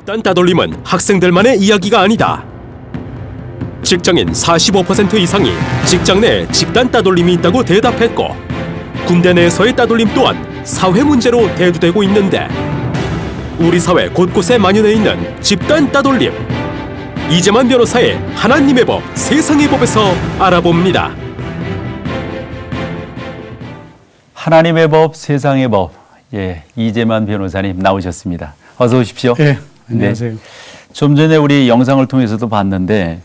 집단 따돌림은 학생들만의 이야기가 아니다. 직장인 45% 이상이 직장 내 집단 따돌림이 있다고 대답했고, 군대 내에서의 따돌림 또한 사회 문제로 대두되고 있는데, 우리 사회 곳곳에 만연해 있는 집단 따돌림. 이재만 변호사의 하나님의 법, 세상의 법에서 알아봅니다. 하나님의 법, 세상의 법. 예, 이재만 변호사님 나오셨습니다. 어서 오십시오. 네, 안녕하세요. 네. 좀 전에 우리 영상을 통해서도 봤는데,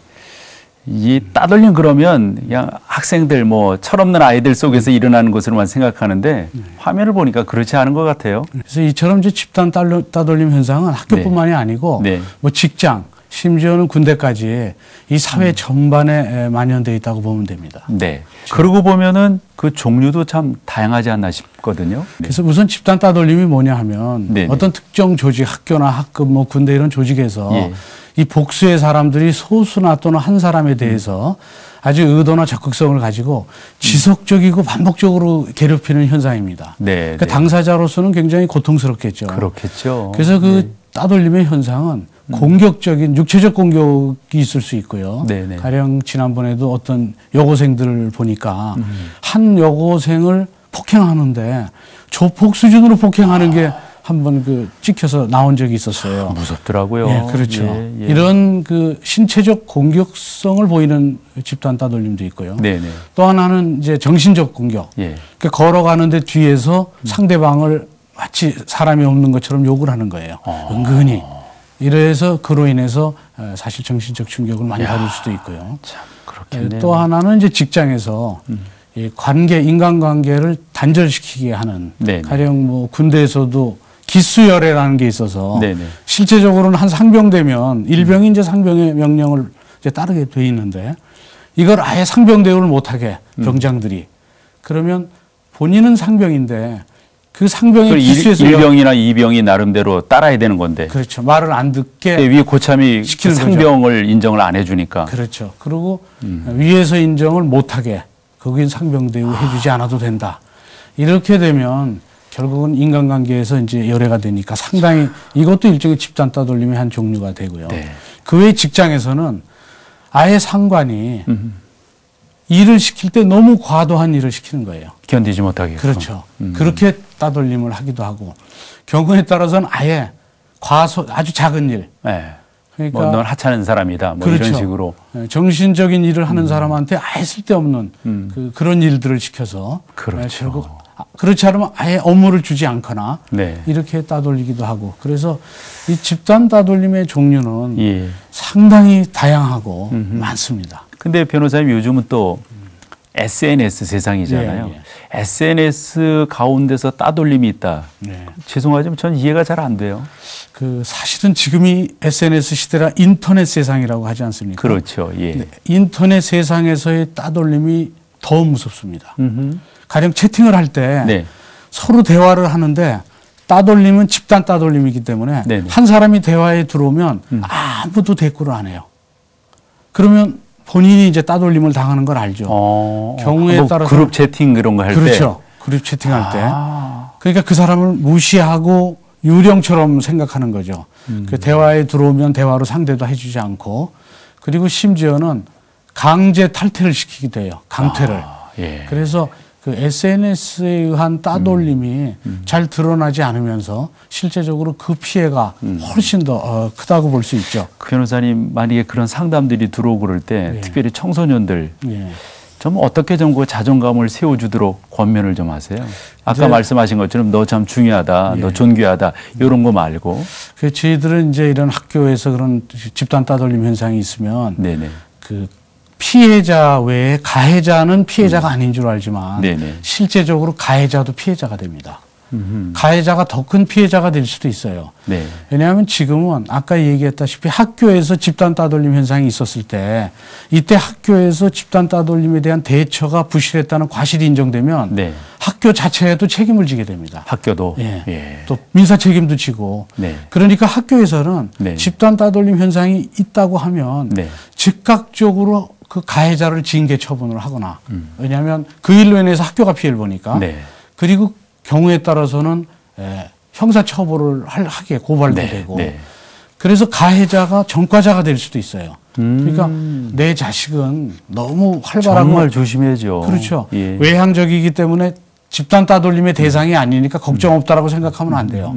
이 따돌림 그러면 그냥 학생들 뭐 철없는 아이들 속에서 일어나는 것으로만 생각하는데 화면을 보니까 그렇지 않은 것 같아요. 그래서 이처럼 이제 집단 따돌림 현상은 학교뿐만이 아니고 뭐 직장, 심지어는 군대까지 이 사회 전반에 만연되어 있다고 보면 됩니다. 네. 그러고 보면은 그 종류도 참 다양하지 않나 싶거든요. 그래서 우선 집단 따돌림이 뭐냐 하면 어떤 특정 조직, 학교나 학급, 뭐 군대 이런 조직에서 이 복수의 사람들이 소수나 또는 한 사람에 대해서 아주 의도나 적극성을 가지고 지속적이고 반복적으로 괴롭히는 현상입니다. 그러니까 당사자로서는 굉장히 고통스럽겠죠. 그렇겠죠. 그래서 그 따돌림의 현상은 공격적인 육체적 공격이 있을 수 있고요. 가령 지난번에도 어떤 여고생들을 보니까 한 여고생을 폭행하는데 조폭 수준으로 폭행하는 게 한번 그 찍혀서 나온 적이 있었어요. 무섭더라고요. 예, 그렇죠. 이런 그 신체적 공격성을 보이는 집단 따돌림도 있고요. 또 하나는 이제 정신적 공격. 그러니까 걸어가는데 뒤에서 상대방을 마치 사람이 없는 것처럼 욕을 하는 거예요. 은근히. 이래서 그로 인해서 사실 정신적 충격을 많이 받을 수도 있고요. 참 그렇겠네요. 또 하나는 이제 직장에서 이 관계, 인간관계를 단절시키게 하는 가령 뭐 군대에서도 기수열애라는 게 있어서 실제적으로는 한 상병되면 일병이 이제 상병의 명령을 이제 따르게 돼 있는데 이걸 아예 상병 대우를 못하게 병장들이 그러면 본인은 상병인데 그 상병의 기수에서 1병이나 2병이 나름대로 따라야 되는 건데. 그렇죠. 말을 안 듣게 위에 고참이 그 상병을 인정을 안 해주니까. 그렇죠. 그리고 위에서 인정을 못하게 거긴 상병 대우 해주지 않아도 된다. 이렇게 되면 결국은 인간관계에서 이제 열애가 되니까 상당히 이것도 일종의 집단 따돌림의 한 종류가 되고요. 그 외 직장에서는 아예 상관이 일을 시킬 때 너무 과도한 일을 시키는 거예요. 견디지 못하게. 그렇죠. 그렇게 따돌림을 하기도 하고 경우에 따라서는 아예 아주 작은 일. 그러니까 뭐 넌 하찮은 사람이다. 뭐 이런 식으로. 정신적인 일을 하는 사람한테 아예 쓸데없는 그런 일들을 시켜서 결국 그렇지 않으면 아예 업무를 주지 않거나 이렇게 따돌리기도 하고 그래서 이 집단 따돌림의 종류는 상당히 다양하고 많습니다. 근데 변호사님 요즘은 또 SNS 세상이잖아요. SNS 가운데서 따돌림이 있다. 죄송하지만 전 이해가 잘 안 돼요. 그 사실은 지금이 SNS 시대라 인터넷 세상이라고 하지 않습니까? 그렇죠. 인터넷 세상에서의 따돌림이 더 무섭습니다. 가령 채팅을 할 때 서로 대화를 하는데 따돌림은 집단 따돌림이기 때문에 한 사람이 대화에 들어오면 아무도 대꾸를 안 해요. 그러면 본인이 이제 따돌림을 당하는 걸 알죠. 경우에 뭐 따라서 그룹 채팅 그런 거 할 때. 그렇죠. 그룹 채팅할 때. 그러니까 그 사람을 무시하고 유령처럼 생각하는 거죠. 그 대화에 들어오면 대화로 상대도 해주지 않고 그리고 심지어는 강제 탈퇴를 시키기도 해요. 강퇴를. 그래서 그 SNS에 의한 따돌림이 잘 드러나지 않으면서 실제적으로 그 피해가 훨씬 더 크다고 볼 수 있죠. 그 변호사님 만약에 그런 상담들이 들어오고 그럴 때 특별히 청소년들 좀 어떻게 좀 그 자존감을 세워주도록 권면을 좀 하세요. 아까 말씀하신 것처럼 너 참 중요하다, 너 존귀하다 이런 거 말고. 그 저희들은 이제 이런 학교에서 그런 집단 따돌림 현상이 있으면 그 피해자 외에 가해자는 피해자가 아닌 줄 알지만 실제적으로 가해자도 피해자가 됩니다. 가해자가 더 큰 피해자가 될 수도 있어요. 왜냐하면 지금은 아까 얘기했다시피 학교에서 집단 따돌림 현상이 있었을 때 이때 학교에서 집단 따돌림에 대한 대처가 부실했다는 과실이 인정되면 학교 자체에도 책임을 지게 됩니다. 학교도. 또 민사 책임도 지고. 그러니까 학교에서는 집단 따돌림 현상이 있다고 하면 즉각적으로 그 가해자를 징계 처분을 하거나 왜냐하면 그 일로 인해서 학교가 피해를 보니까 그리고 경우에 따라서는 형사처벌을 하게 고발도 되고 그래서 가해자가 전과자가 될 수도 있어요. 그러니까 내 자식은 너무 활발하고 정말 조심해야죠. 그렇죠. 예. 외향적이기 때문에 집단 따돌림의 대상이 아니니까 걱정 없다라고 생각하면 안 돼요.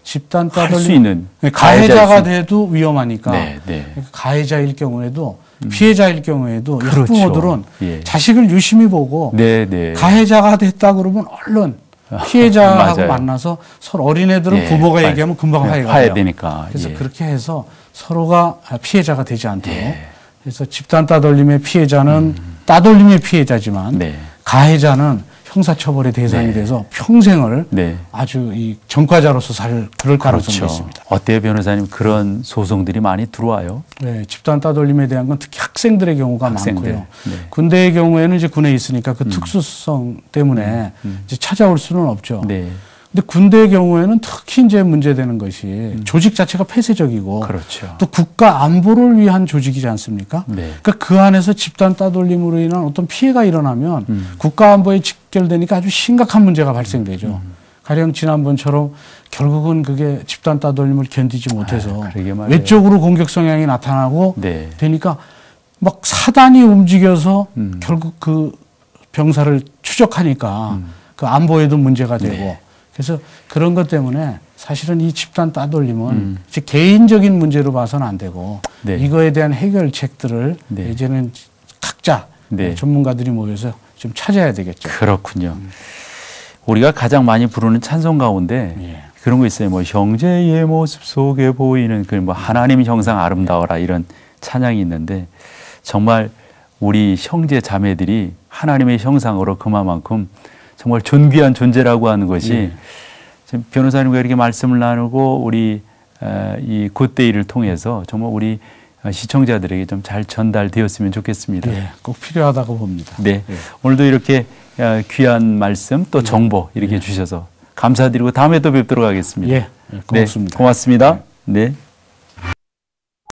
집단 따돌림 수 있는 가해자가 돼도 위험하니까 네, 네. 그러니까 가해자일 경우에도 피해자일 경우에도 그렇죠. 학부모들은 예. 자식을 유심히 보고 네, 네. 가해자가 됐다 그러면 얼른 피해자하고 만나서 서로 어린애들은 예. 부모가 얘기하면 금방 화해가 돼요. 화해되니까. 그래서 예. 그렇게 해서 서로가 피해자가 되지 않도록 예. 그래서 집단 따돌림의 피해자는 따돌림의 피해자지만 네. 가해자는 형사처벌의 대상이 네. 돼서 평생을 네. 아주 이 전과자로서 그럴 가능성이 그렇죠. 있습니다. 어때요, 변호사님? 그런 소송들이 많이 들어와요? 네, 집단 따돌림에 대한 건 특히 학생들의 경우가 많고요. 네. 군대의 경우에는 이제 군에 있으니까 그 특수성 때문에 이제 찾아올 수는 없죠. 네. 근데 군대의 경우에는 특히 이제 문제되는 것이 조직 자체가 폐쇄적이고 그렇죠. 또 국가 안보를 위한 조직이지 않습니까? 네. 그러니까 그 안에서 집단 따돌림으로 인한 어떤 피해가 일어나면 국가 안보에 직결되니까 아주 심각한 문제가 발생되죠. 가령 지난번처럼 결국은 그게 집단 따돌림을 견디지 못해서 외적으로 공격 성향이 나타나고 네. 되니까 막 사단이 움직여서 결국 그 병사를 추적하니까 그 안보에도 문제가 되고 네. 그래서 그런 것 때문에 사실은 이 집단 따돌림은 이제 개인적인 문제로 봐서는 안 되고 네. 이거에 대한 해결책들을 네. 이제는 각자 네. 전문가들이 모여서 좀 찾아야 되겠죠. 그렇군요. 우리가 가장 많이 부르는 찬송 가운데 예. 그런 거 있어요. 뭐 형제의 모습 속에 보이는 그 뭐 하나님의 형상 아름다워라 이런 찬양이 있는데 정말 우리 형제 자매들이 하나님의 형상으로 그만큼 정말 존귀한 존재라고 하는 것이 지금 변호사님과 이렇게 말씀을 나누고 우리 이 굿데이를 통해서 정말 우리 시청자들에게 좀 잘 전달되었으면 좋겠습니다. 예, 꼭 필요하다고 봅니다. 네, 오늘도 이렇게 귀한 말씀 또 정보 이렇게 주셔서 감사드리고 다음에 또 뵙도록 하겠습니다. 예, 고맙습니다. 네, 고맙습니다. 네.